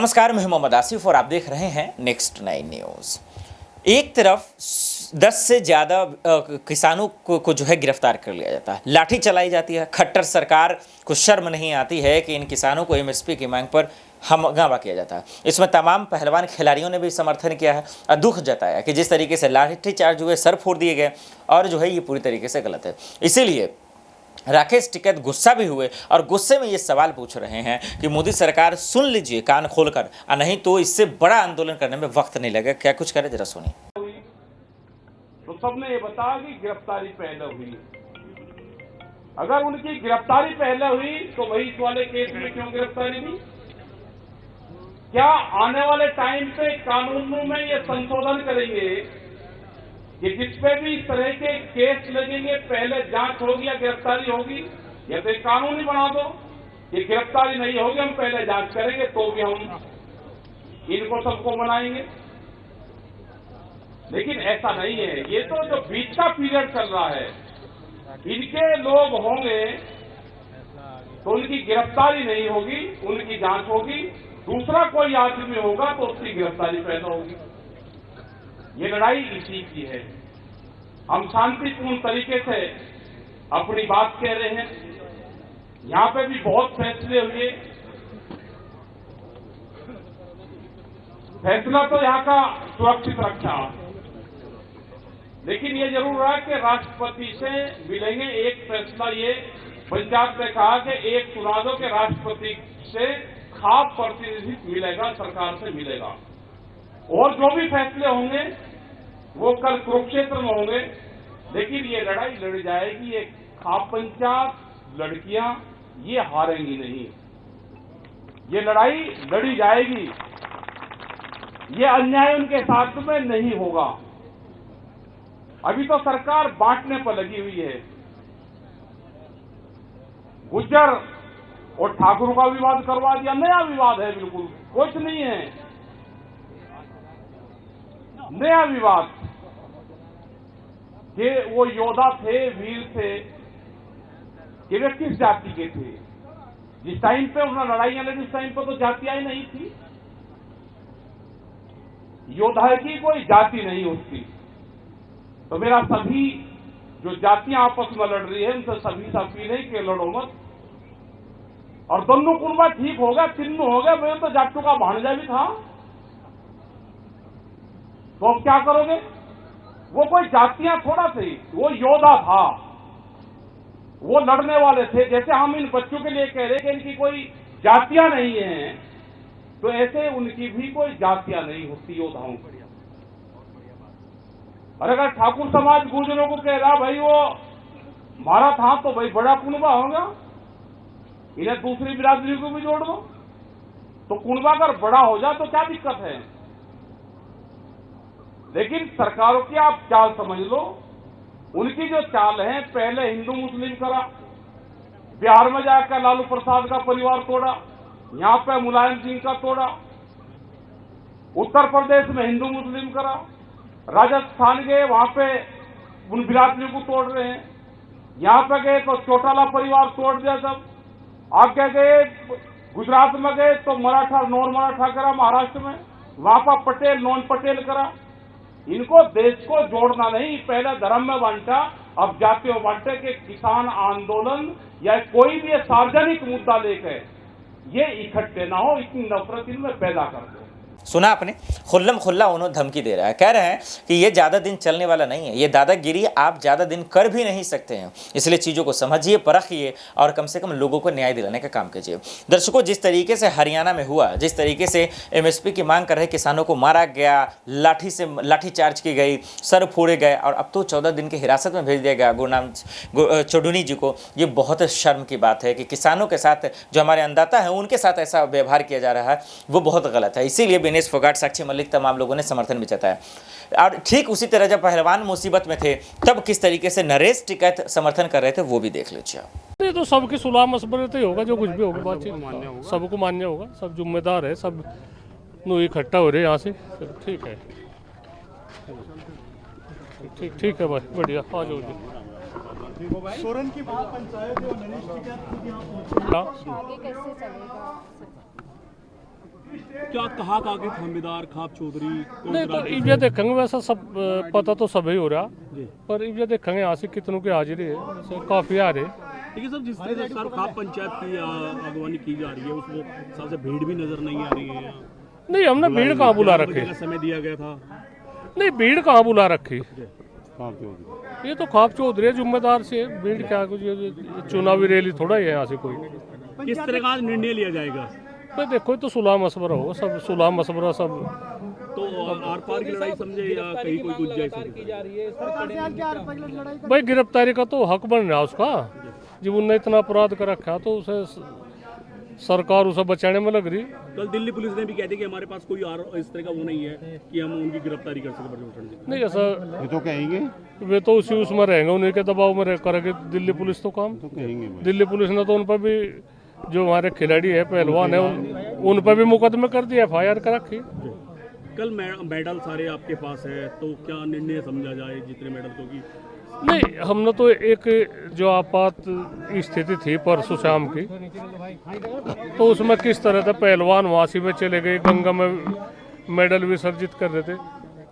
नमस्कार, मैं मोहम्मद आसिफ और आप देख रहे हैं नेक्स्ट 9 न्यूज़। एक तरफ 10 से ज़्यादा किसानों को जो है गिरफ्तार कर लिया जाता है, लाठी चलाई जाती है। खट्टर सरकार को शर्म नहीं आती है कि इन किसानों को एमएसपी की मांग पर हंगामा किया जाता है। इसमें तमाम पहलवान खिलाड़ियों ने भी समर्थन किया है और दुख जताया कि जिस तरीके से लाठी चार्ज हुए, सर फोड़ दिए गए और जो है ये पूरी तरीके से गलत है। इसीलिए राकेश टिकैत गुस्सा भी हुए और गुस्से में ये सवाल पूछ रहे हैं कि मोदी सरकार सुन लीजिए कान खोलकर, नहीं तो इससे बड़ा आंदोलन करने में वक्त नहीं लगेगा। क्या कुछ करे जरा सुनिए। तो सबने ये बताया कि गिरफ्तारी पहले हुई। अगर उनकी गिरफ्तारी पहले हुई तो वही इस वाले केस में क्यों गिरफ्तारी हुई? क्या आने वाले टाइम पे कानूनों में ये संशोधन करेंगे कि जिसपे भी इस तरह के केस लगेंगे पहले जांच होगी या गिरफ्तारी होगी? या तो कानून ही बना दो कि गिरफ्तारी नहीं होगी, हम पहले जांच करेंगे तो भी हम इनको सबको मनाएंगे। लेकिन ऐसा नहीं है। ये तो जो बीच का पीरियड चल रहा है, इनके लोग होंगे तो उनकी गिरफ्तारी नहीं होगी, उनकी जांच होगी। दूसरा कोई आदमी होगा तो उसकी गिरफ्तारी पैदा होगी। ये लड़ाई इसी की है। हम शांतिपूर्ण तरीके से अपनी बात कह रहे हैं। यहां पे भी बहुत फैसले हुए। फैसला तो यहां का सुरक्षित रक्षा, लेकिन ये जरूर है कि राष्ट्रपति से मिलेंगे। एक फैसला ये पंचायत ने कहा कि एक चुना दो के राष्ट्रपति से खास प्रतिनिधित्व मिलेगा, सरकार से मिलेगा। और जो भी फैसले होंगे वो कल कुरुक्षेत्र में होंगे। लेकिन ये लड़ाई लड़ी जाएगी। ये खाप पंचायत लड़कियां ये हारेंगी नहीं। ये लड़ाई लड़ी जाएगी। ये अन्याय उनके साथ में नहीं होगा। अभी तो सरकार बांटने पर लगी हुई है। गुज्जर और ठाकुर का विवाद करवा दिया, नया विवाद है, बिल्कुल कुछ नहीं है, नया विवाद कि वो योद्धा थे, वीर थे, कि वे किस जाति के थे। जिस टाइम पे उन्होंने लड़ाइयां लड़ी उस टाइम पर तो जातियां ही नहीं थी। योद्धा की कोई जाति नहीं होती। तो मेरा सभी जो जातियां आपस में लड़ रही है उनसे सभी से अपील है कि लड़ो मत। और दोनों कुनबा ठीक होगा, तीनों हो गया। मैं तो जाटू का भांजा भी था, तो अब क्या करोगे? वो कोई जातियां थोड़ा थे, वो योद्धा था, वो लड़ने वाले थे। जैसे हम इन बच्चों के लिए कह रहे कि इनकी कोई जातियां नहीं है, तो ऐसे उनकी भी कोई जातियां नहीं होती योद्धाओं की। और अगर ठाकुर समाज गुर्जरों को कह रहा भाई वो मारा था, तो भाई बड़ा कुनबा होगा, इन्हें दूसरी बिरादरी को भी जोड़ दो। तो कुनबा अगर बड़ा हो जाए तो क्या दिक्कत है? लेकिन सरकारों की आप चाल समझ लो। उनकी जो चाल है, पहले हिंदू मुस्लिम करा, बिहार में जाकर लालू प्रसाद का परिवार तोड़ा, यहां पे मुलायम सिंह का तोड़ा, उत्तर प्रदेश में हिंदू मुस्लिम करा, राजस्थान गए वहां पे उन बिरादरी को तोड़ रहे हैं, यहां पे गए तो चौटाला परिवार तोड़ दिया। सब आगे गए, गुजरात में गए तो मराठा नॉन मराठा करा, महाराष्ट्र में वहां पर पटेल नॉन पटेल करा। इनको देश को जोड़ना नहीं, पहले धर्म में बांटा, अब जातियों में बांटे कि किसान आंदोलन या कोई भी सार्वजनिक मुद्दा लेकर ये इकट्ठे ना हो, इतनी नफरत इनमें पैदा कर दो। सुना आपने, खुल्लम खुल्ला उन्होंने धमकी दे रहा है। कह रहे हैं कि ये ज़्यादा दिन चलने वाला नहीं है, ये दादागिरी आप ज़्यादा दिन कर भी नहीं सकते हैं। इसलिए चीज़ों को समझिए, परखिए और कम से कम लोगों को न्याय दिलाने का काम कीजिए। दर्शकों, जिस तरीके से हरियाणा में हुआ, जिस तरीके से एमएसपी की मांग कर रहे किसानों को मारा गया, लाठी चार्ज की गई, सर फोड़े गए और अब तो 14 दिन की हिरासत में भेज दिया गया गुरनाम चौधरी जी को, ये बहुत शर्म की बात है कि किसानों के साथ जो हमारे अन्नदाता हैं उनके साथ ऐसा व्यवहार किया जा रहा है, वो बहुत गलत है। इसीलिए दिनेश फोगाट, साक्षी मलिक, तमाम लोगों ने समर्थन भी जताया। और ठीक उसी तरह जब पहलवान मुसीबत में थे तब किस तरीके से नरेश टिकैत समर्थन कर रहे थे, वो भी देख लीजिए। नहीं तो सबकी सुलह मशवरत ही होगा, जो कुछ भी होगा बातचीत सबको मान्य होगा, सब जिम्मेदार है, सब इकट्ठा हो रहे यहाँ से। ठीक है, ठीक है भाई, बढ़िया, आ जाओ जी। सोरन की पंचायत और नरेश टिकैत खुद यहाँ पहुंचे, आगे कैसे चलेगा? क्या कहा के थानेदार खाप चौधरी नहीं तो ये देखेंगे वैसा सब पता तो सब ही हो रहा, जी। पर ये देखेंगे यहाँ से कितनों की हाजिरी है, वैसे काफी आ रहे। देखिए सब जिस तरह से सर खाप पंचायत की अगवानी की जा रही है उसमें सबसे भीड़ भी नजर नहीं आ रही है। नहीं हमने भीड़ कहाँ बुला रखी, समय दिया गया था। नहीं भीड़ कहाँ बुला रखी, ये तो खाप चौधरी जिम्मेदार से भीड़ क्या कुछ, चुनावी रैली थोड़ा ही है यहाँ से कोई। किस तरह का निर्णय लिया जाएगा? भाई देखो ये तो सुलह मशवरा होगा, सब सुलह मशवरा सब। तो आर पार की लड़ाई समझे या कहीं कोई गुंजाइश भाई गिरफ्तारी का तो हक बन रहा उसका, जब उनने इतना अपराध कर रखा तो उसे सरकार उसे बचाने में लग रही। कल दिल्ली पुलिस ने भी कह दिया कि हमारे पास कोई इस तरह का वो नहीं है कि हम उनकी गिरफ्तारी कर सकें। नहीं ऐसा ये तो कहेंगे, वे तो उसी उसमें रहेंगे, उन्हीं के दबाव में रह करेगी दिल्ली पुलिस तो काम। तो कहेंगे दिल्ली पुलिस ने तो उन पर भी, जो हमारे खिलाड़ी है पहलवान है, उन पर भी मुकदमे कर दिया, FIR कर रखी। कल मेडल सारे आपके पास है तो क्या निर्णय समझा जाए जितने मेडल को की? नहीं हमने तो एक जो आपात स्थिति थी परसों शाम की, तो उसमें किस तरह था पहलवान वासी में चले गए, गंगा में मेडल विसर्जित कर रहे थे,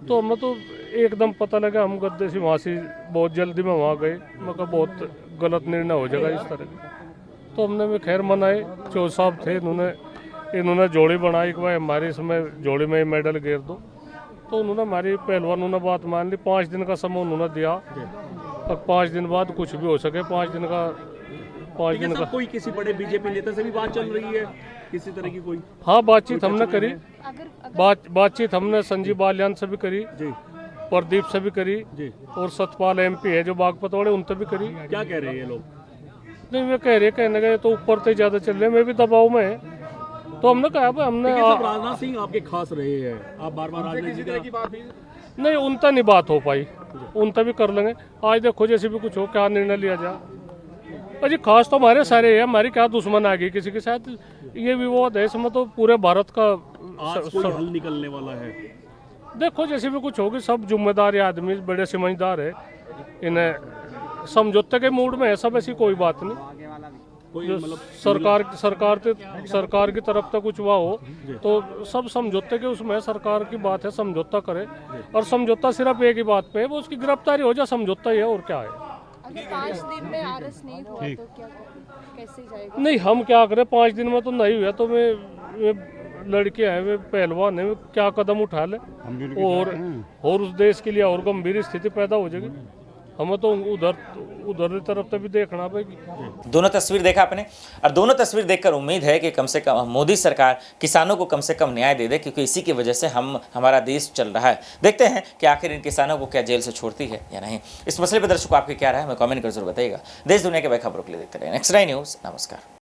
तो हमें तो एकदम पता लगा, हम गद्दे से वहाँ से बहुत जल्दी में वहाँ गए, मैं कहा बहुत गलत निर्णय हो जाएगा इस तरह का। तो हमने भी खैर मनाए, चौधरी साहब थे, इन्होंने जोड़ी बनाई कि भाई हमारी इसमें जोड़ी में मेडल घेर दो, तो उन्होंने हमारी पहलवानों ने बात मान ली। 5 दिन का समय उन्होंने दिया, अब 5 दिन बाद कुछ भी हो सके, 5 दिन का कोई किसी बड़े बीजेपी नेता से भी बात चल रही है किसी तरह की कोई? हाँ बातचीत हमने करी, बातचीत हमने संजीव बालियान से भी करी जी, प्रदीप से भी करी जी। और सतपाल MP है जो बागपत वाले, उनसे भी करी। क्या कह रहे हैं ये लोग? नहीं वे कह रहे कहने गए तो ऊपर से ज्यादा चल रहे, मैं भी दबाव में है, तो हमने कहा भाई हमने राजनाथ सिंह आपके खास रहे हैं, आप बार बार राजनाथ जी का नहीं उनसे नहीं बात हो पाई, उनसे भी कर लेंगे। आज देखो जैसे भी कुछ हो, क्या निर्णय लिया जाए। अजी खास तो हमारे सारे है, हमारी क्या दुश्मन आ गई किसी के साथ, ये विवाद है इसमें तो पूरे भारत का आज कोई हल निकलने वाला है। देखो जैसे भी कुछ होगी, सब जिम्मेदार आदमी बड़े समझदार है, इन्हें समझौते के मूड में है सब, ऐसी कोई बात नहीं। कोई जो मतलब सरकार की तरफ से कुछ हुआ हो तो सब समझौते के उसमें, सरकार की बात है समझौता करे, और समझौता सिर्फ एक ही बात पे है, वो उसकी गिरफ्तारी हो जाए, समझौता ही है और क्या है। अगर 5 दिन में अरेस्ट नहीं हुआ तो क्या कैसे जाएगा? नहीं हम क्या करें, 5 दिन में तो नहीं हुआ तो वे लड़के हैं, वे पहलवान है, वे क्या कदम उठा ले, और उस देश के लिए और गंभीर स्थिति पैदा हो जाएगी। हमें तो उधर तरफ से भी देखना भाई। दोनों तस्वीर देखा आपने, और दोनों तस्वीर देखकर उम्मीद है कि कम से कम मोदी सरकार किसानों को कम से कम न्याय दे दे, क्योंकि इसी की वजह से हमारा देश चल रहा है। देखते हैं कि आखिर इन किसानों को क्या जेल से छोड़ती है या नहीं। इस मसले पर दर्शकों आपकी क्या राय है, हमें कमेंट कर जरूर बताइएगा। देश दुनिया के बड़ी खबरों के लिए देखते रहे नेक्स्ट 9 न्यूज़। नमस्कार।